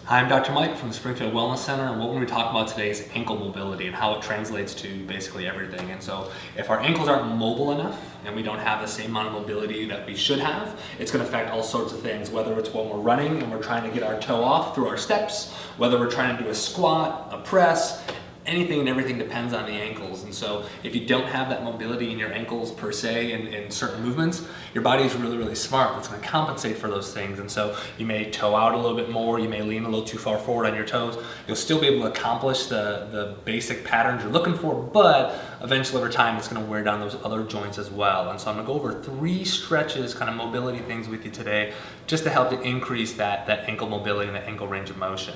Hi, I'm Dr. Mike from the Springfield Wellness Center, and what we're going to be talking about today is ankle mobility and how it translates to basically everything. And so if our ankles aren't mobile enough and we don't have the same amount of mobility that we should have, it's going to affect all sorts of things, whether it's when we're running and we're trying to get our toe off through our steps, whether we're trying to do a squat, a press. Anything and everything depends on the ankles. And so if you don't have that mobility in your ankles per se in certain movements, your body is really smart. It's going to compensate for those things. And so you may toe out a little bit more, you may lean a little too far forward on your toes. You'll still be able to accomplish the basic patterns you're looking for, but eventually over time it's going to wear down those other joints as well. And so I'm going to go over 3 stretches, kind of mobility things with you today, just to help to increase that ankle mobility and the ankle range of motion.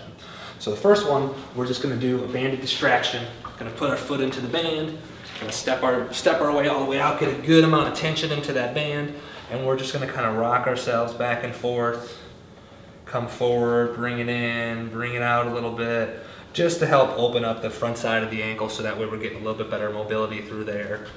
So the first one, we're just going to do a banded distraction. Going to put our foot into the band, going to step our way all the way out, get a good amount of tension into that band, and we're just going to kind of rock ourselves back and forth, come forward, bring it in, bring it out a little bit, just to help open up the front side of the ankle so that way we're getting a little bit better mobility through there.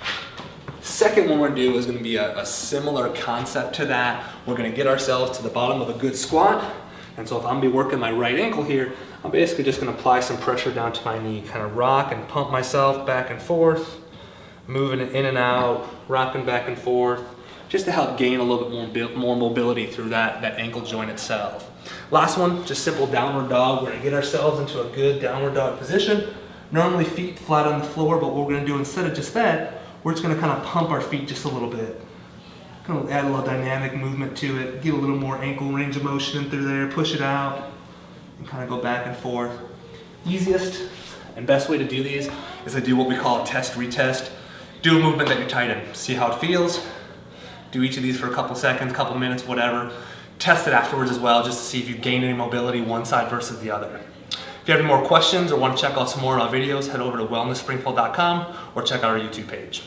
Second one we're going to do is going to be a similar concept to that. We're going to get ourselves to the bottom of a good squat. And so if I'm going to be working my right ankle here, I'm basically just going to apply some pressure down to my knee, kind of rock and pump myself back and forth, moving it in and out, rocking back and forth, just to help gain a little bit more mobility through that ankle joint itself. Last one, just simple downward dog. We're going to get ourselves into a good downward dog position. Normally feet flat on the floor, but what we're going to do instead of just that, we're just going to kind of pump our feet just a little bit. Kind of add a little dynamic movement to it, get a little more ankle range of motion in through there, push it out, and kind of go back and forth. Easiest and best way to do these is to do what we call a test retest. Do a movement that you're tight in, see how it feels. Do each of these for a couple seconds, couple minutes, whatever. Test it afterwards as well, just to see if you gain any mobility one side versus the other. If you have any more questions or want to check out some more videos, head over to wellnessspringfield.com or check out our YouTube page.